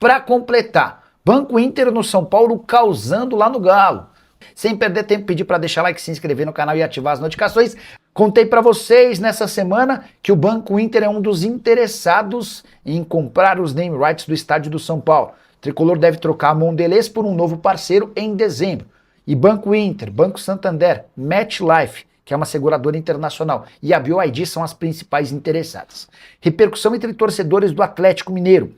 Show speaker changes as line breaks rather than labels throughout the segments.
Para completar, Banco Inter no São Paulo causando lá no Galo. Sem perder tempo, pedir para deixar like, se inscrever no canal e ativar as notificações. Contei para vocês nessa semana que o Banco Inter é um dos interessados em comprar os name rights do estádio do São Paulo. O tricolor deve trocar a Mondelez por um novo parceiro em dezembro. E Banco Inter, Banco Santander, MetLife, que é uma seguradora internacional, e a BYD são as principais interessadas. Repercussão entre torcedores do Atlético Mineiro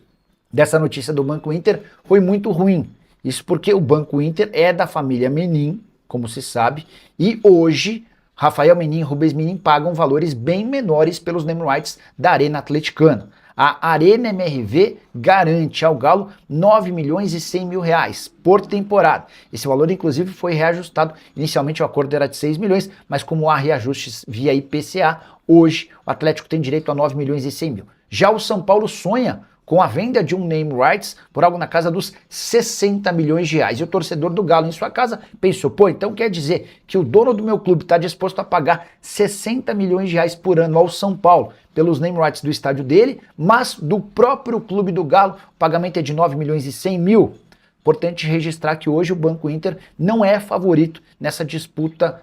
dessa notícia do Banco Inter foi muito ruim. Isso porque o Banco Inter é da família Menin, como se sabe, e hoje Rafael Menin e Rubens Menin pagam valores bem menores pelos name rights da Arena Atleticana. A Arena MRV garante ao Galo 9 milhões e 100 mil reais por temporada. Esse valor, inclusive, foi reajustado. Inicialmente o acordo era de 6 milhões, mas como há reajustes via IPCA, hoje o Atlético tem direito a 9 milhões e 100 mil. Já o São Paulo sonha com a venda de um name rights por algo na casa dos 60 milhões de reais. E o torcedor do Galo em sua casa pensou, pô, então quer dizer que o dono do meu clube está disposto a pagar 60 milhões de reais por ano ao São Paulo pelos name rights do estádio dele, mas do próprio clube do Galo o pagamento é de 9 milhões e 100 mil. Importante registrar que hoje o Banco Inter não é favorito nessa disputa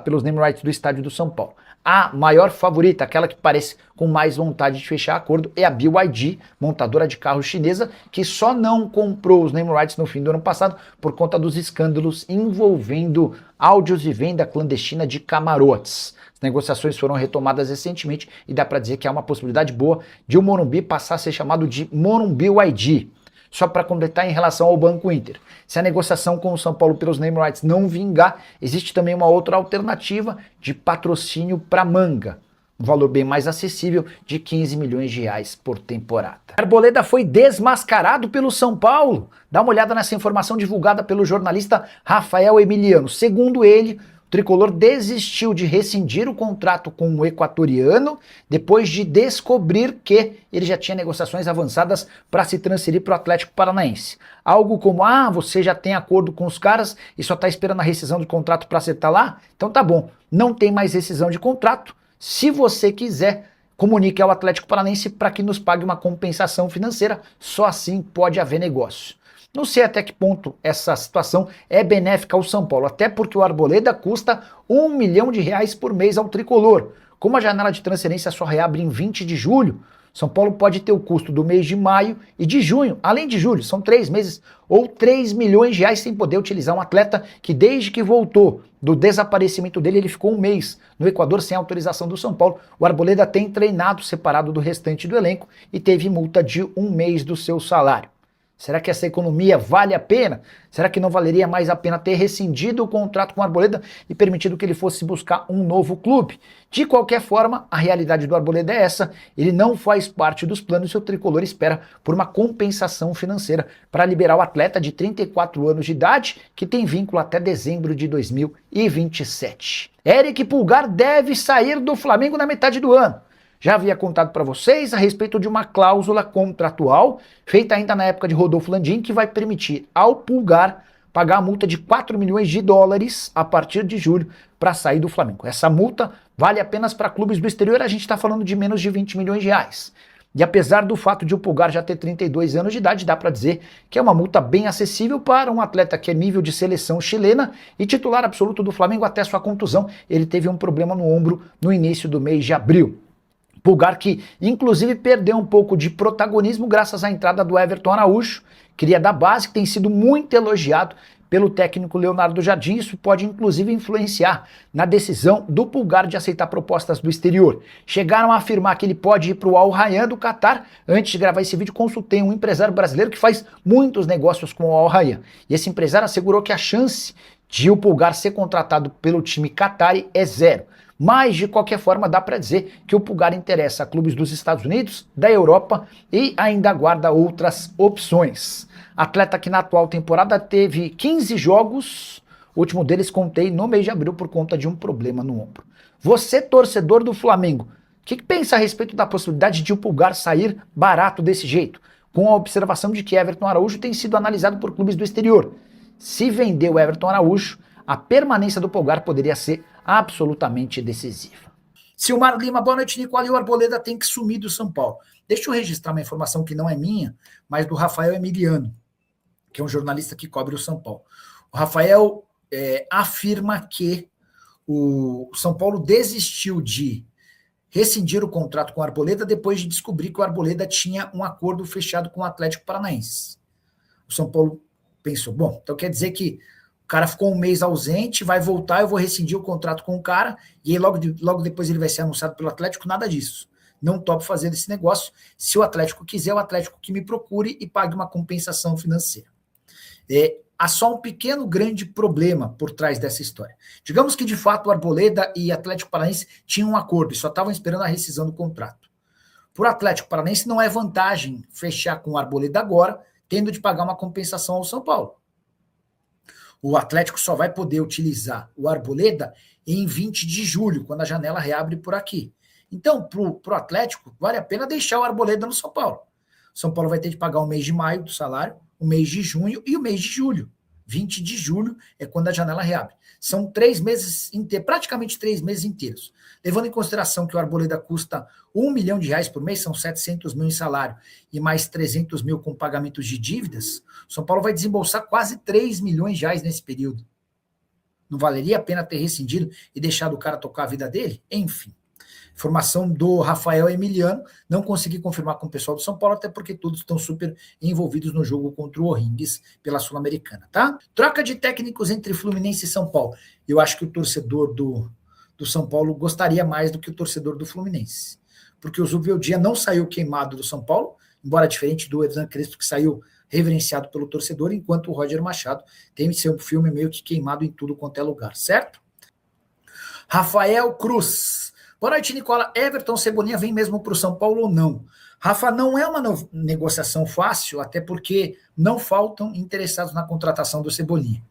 pelos name rights do estádio do São Paulo. A maior favorita, aquela que parece com mais vontade de fechar acordo, é a BYD, montadora de carros chinesa, que só não comprou os name rights no fim do ano passado por conta dos escândalos envolvendo áudios de venda clandestina de camarotes. As negociações foram retomadas recentemente e dá para dizer que há uma possibilidade boa de o Morumbi passar a ser chamado de Morumbi BYD. Só para completar em relação ao Banco Inter. Se a negociação com o São Paulo pelos name rights não vingar, existe também uma outra alternativa de patrocínio para Manga. Um valor bem mais acessível de 15 milhões de reais por temporada. Arboleda foi desmascarado pelo São Paulo. Dá uma olhada nessa informação divulgada pelo jornalista Rafael Emiliano. Segundo ele, o tricolor desistiu de rescindir o contrato com o equatoriano depois de descobrir que ele já tinha negociações avançadas para se transferir para o Atlético Paranaense. Algo como, você já tem acordo com os caras e só está esperando a rescisão de contrato para acertar lá? Então tá bom, não tem mais rescisão de contrato. Se você quiser, comunique ao Atlético Paranaense para que nos pague uma compensação financeira, só assim pode haver negócio. Não sei até que ponto essa situação é benéfica ao São Paulo, até porque o Arboleda custa 1 milhão de reais por mês ao tricolor. Como a janela de transferência só reabre em 20 de julho, São Paulo pode ter o custo do mês de maio e de junho, além de julho, são 3 meses, ou 3 milhões de reais sem poder utilizar um atleta que desde que voltou do desaparecimento dele, ele ficou um mês no Equador sem autorização do São Paulo. O Arboleda tem treinado separado do restante do elenco e teve multa de 1 mês do seu salário. Será que essa economia vale a pena? Será que não valeria mais a pena ter rescindido o contrato com o Arboleda e permitido que ele fosse buscar um novo clube? De qualquer forma, a realidade do Arboleda é essa, ele não faz parte dos planos e o tricolor espera por uma compensação financeira para liberar o atleta de 34 anos de idade, que tem vínculo até dezembro de 2027. Eric Pulgar deve sair do Flamengo na metade do ano. Já havia contado para vocês a respeito de uma cláusula contratual feita ainda na época de Rodolfo Landim que vai permitir ao Pulgar pagar a multa de 4 milhões de dólares a partir de julho para sair do Flamengo. Essa multa vale apenas para clubes do exterior, a gente está falando de menos de 20 milhões de reais. E apesar do fato de o Pulgar já ter 32 anos de idade, dá para dizer que é uma multa bem acessível para um atleta que é nível de seleção chilena e titular absoluto do Flamengo até sua contusão. Ele teve um problema no ombro no início do mês de abril. Pulgar que, inclusive, perdeu um pouco de protagonismo graças à entrada do Everton Araújo, cria da base, que tem sido muito elogiado pelo técnico Leonardo Jardim. Isso pode, inclusive, influenciar na decisão do Pulgar de aceitar propostas do exterior. Chegaram a afirmar que ele pode ir para o Al Rayyan do Catar. Antes de gravar esse vídeo, consultei um empresário brasileiro que faz muitos negócios com o Al Rayyan. E esse empresário assegurou que a chance de o Pulgar ser contratado pelo time qatari é zero. Mas, de qualquer forma, dá para dizer que o Pulgar interessa a clubes dos Estados Unidos, da Europa e ainda aguarda outras opções. Atleta que na atual temporada teve 15 jogos, o último deles contei no mês de abril por conta de um problema no ombro. Você, torcedor do Flamengo, o que pensa a respeito da possibilidade de o Pulgar sair barato desse jeito? Com a observação de que Everton Araújo tem sido analisado por clubes do exterior. Se vender o Everton Araújo, a permanência do Pulgar poderia ser absolutamente decisiva. Silmar Lima, boa noite, Nicole. O Arboleda tem que sumir do São Paulo. Deixa eu registrar uma informação que não é minha, mas do Rafael Emiliano, que é um jornalista que cobre o São Paulo. O Rafael afirma que o São Paulo desistiu de rescindir o contrato com o Arboleda depois de descobrir que o Arboleda tinha um acordo fechado com o Atlético Paranaense. O São Paulo pensou, bom, então quer dizer que o cara ficou um mês ausente, vai voltar, eu vou rescindir o contrato com o cara, e aí logo depois ele vai ser anunciado pelo Atlético, nada disso. Não topo fazer esse negócio. Se o Atlético quiser, o Atlético que me procure e pague uma compensação financeira. Há só um pequeno grande problema por trás dessa história. Digamos que, de fato, o Arboleda e Atlético Paranaense tinham um acordo e só estavam esperando a rescisão do contrato. Para o Atlético Paranaense não é vantagem fechar com o Arboleda agora, tendo de pagar uma compensação ao São Paulo. O Atlético só vai poder utilizar o Arboleda em 20 de julho, quando a janela reabre por aqui. Então, para o Atlético, vale a pena deixar o Arboleda no São Paulo. O São Paulo vai ter de pagar o mês de maio do salário, o mês de junho e o mês de julho. 20 de julho é quando a janela reabre. São 3 meses inteiros, praticamente 3 meses inteiros. Levando em consideração que o Arboleda custa R$1 milhão por mês, são 700 mil em salário, e mais 300 mil com pagamentos de dívidas, o São Paulo vai desembolsar quase 3 milhões de reais nesse período. Não valeria a pena ter rescindido e deixado o cara tocar a vida dele? Enfim. Informação do Rafael Emiliano, não consegui confirmar com o pessoal do São Paulo, até porque todos estão super envolvidos no jogo contra o O'Higgins pela Sul-Americana, tá? Troca de técnicos entre Fluminense e São Paulo. Eu acho que o torcedor do São Paulo gostaria mais do que o torcedor do Fluminense, porque o Zubeldia não saiu queimado do São Paulo, embora diferente do Hernan Crespo, que saiu reverenciado pelo torcedor, enquanto o Roger Machado tem seu filme meio que queimado em tudo quanto é lugar, certo? Rafael Cruz. Boa noite, Nicola. Everton Cebolinha vem mesmo para o São Paulo ou não? Rafa, não é uma negociação fácil, até porque não faltam interessados na contratação do Cebolinha.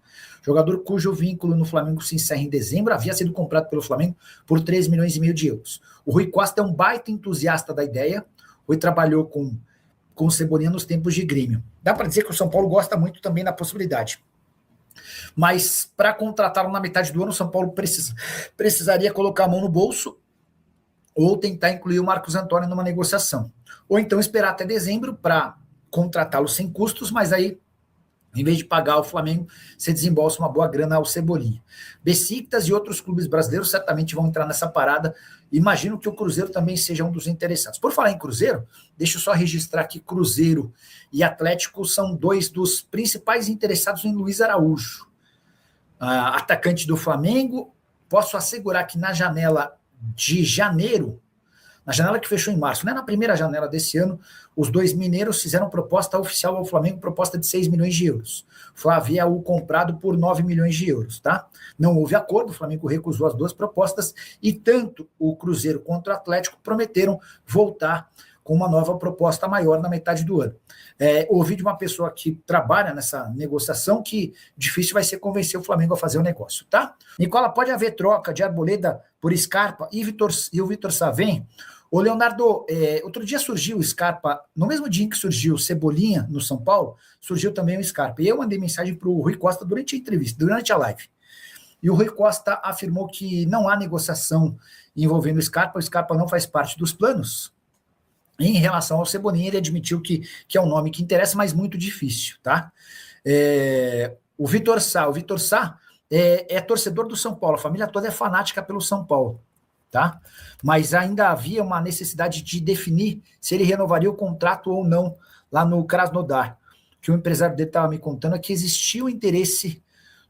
Jogador cujo vínculo no Flamengo se encerra em dezembro, havia sido comprado pelo Flamengo por 3 milhões e meio de euros. O Rui Costa é um baita entusiasta da ideia. O Rui trabalhou com o Cebolinha nos tempos de Grêmio. Dá para dizer que o São Paulo gosta muito também da possibilidade. Mas para contratá-lo na metade do ano, o São Paulo precisaria colocar a mão no bolso ou tentar incluir o Marcos Antônio numa negociação. Ou então esperar até dezembro para contratá-lo sem custos, mas aí, em vez de pagar o Flamengo, você desembolsa uma boa grana ao Cebolinha. Besiktas e outros clubes brasileiros certamente vão entrar nessa parada. Imagino que o Cruzeiro também seja um dos interessados. Por falar em Cruzeiro, deixa eu só registrar que Cruzeiro e Atlético são 2 dos principais interessados em Luiz Araújo. Atacante do Flamengo, posso assegurar que na janela de janeiro, na janela que fechou em março, né, na primeira janela desse ano, os 2 mineiros fizeram proposta oficial ao Flamengo, proposta de 6 milhões de euros. Havia o comprado por 9 milhões de euros, tá? Não houve acordo, o Flamengo recusou as 2 propostas e tanto o Cruzeiro quanto o Atlético prometeram voltar com uma nova proposta maior na metade do ano. Ouvi de uma pessoa que trabalha nessa negociação que difícil vai ser convencer o Flamengo a fazer o negócio, tá? Nicola, pode haver troca de Arboleda por Scarpa e o Vitor Savem? Ô, Leonardo, outro dia surgiu o Scarpa, no mesmo dia em que surgiu o Cebolinha no São Paulo, surgiu também o Scarpa. E eu mandei mensagem para o Rui Costa durante a entrevista, durante a live. E o Rui Costa afirmou que não há negociação envolvendo o Scarpa não faz parte dos planos. Em relação ao Cebolinha, ele admitiu que é um nome que interessa, mas muito difícil, tá? O Vitor Sá é torcedor do São Paulo, a família toda é fanática pelo São Paulo, tá? Mas ainda havia uma necessidade de definir se ele renovaria o contrato ou não lá no Krasnodar. O que o empresário dele estava me contando é que existia o interesse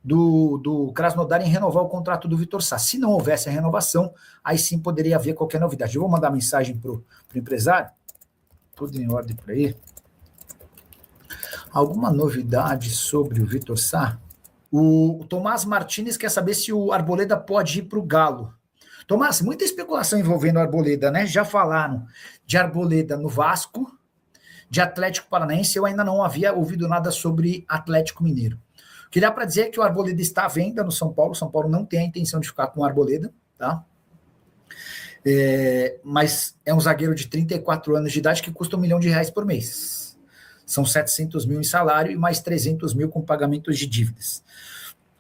do Krasnodar em renovar o contrato do Vitor Sá. Se não houvesse a renovação, aí sim poderia haver qualquer novidade. Eu vou mandar mensagem para o empresário, tudo em ordem para ele. Alguma novidade sobre o Vitor Sá? O Tomás Martins quer saber se o Arboleda pode ir para o Galo. Tomás, muita especulação envolvendo o Arboleda, né? Já falaram de Arboleda no Vasco, de Atlético Paranaense, eu ainda não havia ouvido nada sobre Atlético Mineiro. O que dá para dizer é que o Arboleda está à venda no São Paulo. O São Paulo não tem a intenção de ficar com o Arboleda, tá? Mas é um zagueiro de 34 anos de idade que custa R$1 milhão por mês. São 700 mil em salário e mais 300 mil com pagamentos de dívidas.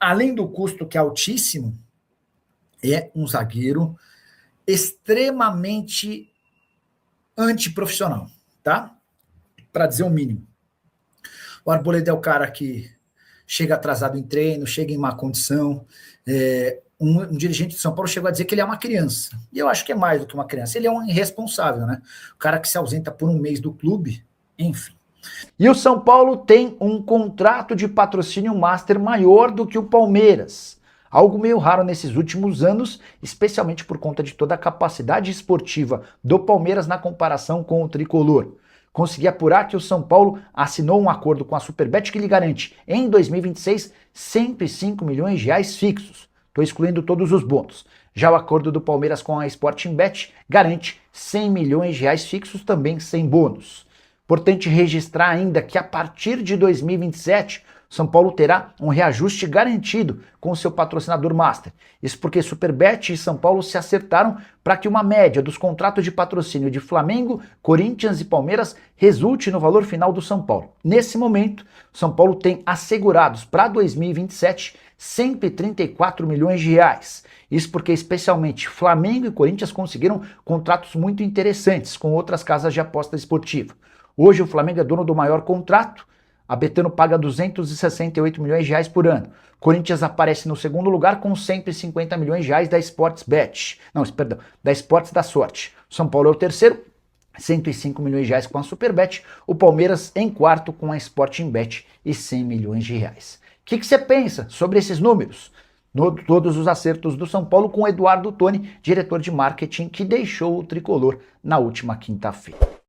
Além do custo que é altíssimo, é um zagueiro extremamente antiprofissional, tá? Para dizer o mínimo. O Arboleda é o cara que chega atrasado em treino, chega em má condição. Um dirigente de São Paulo chegou a dizer que ele é uma criança. E eu acho que é mais do que uma criança. Ele é um irresponsável, né? O cara que se ausenta por um mês do clube, enfim. E o São Paulo tem um contrato de patrocínio master maior do que o Palmeiras. Algo meio raro nesses últimos anos, especialmente por conta de toda a capacidade esportiva do Palmeiras na comparação com o tricolor. Consegui apurar que o São Paulo assinou um acordo com a Superbet que lhe garante, em 2026, 105 milhões de reais fixos. Estou excluindo todos os bônus. Já o acordo do Palmeiras com a Sportingbet garante 100 milhões de reais fixos, também sem bônus. Importante registrar ainda que a partir de 2027, São Paulo terá um reajuste garantido com seu patrocinador master. Isso porque Superbet e São Paulo se acertaram para que uma média dos contratos de patrocínio de Flamengo, Corinthians e Palmeiras resulte no valor final do São Paulo. Nesse momento, São Paulo tem assegurados para 2027 134 milhões de reais. Isso porque especialmente Flamengo e Corinthians conseguiram contratos muito interessantes com outras casas de aposta esportiva. Hoje o Flamengo é dono do maior contrato, a Betano paga 268 milhões de reais por ano. Corinthians aparece no segundo lugar com 150 milhões de reais da Sportsbet. Não, perdão, da Esportes da Sorte. São Paulo é o terceiro, 105 milhões de reais com a Superbet. O Palmeiras em quarto com a Sportingbet e 100 milhões de reais. O que você pensa sobre esses números? Todos os acertos do São Paulo com Eduardo Toni, diretor de marketing, que deixou o tricolor na última quinta-feira.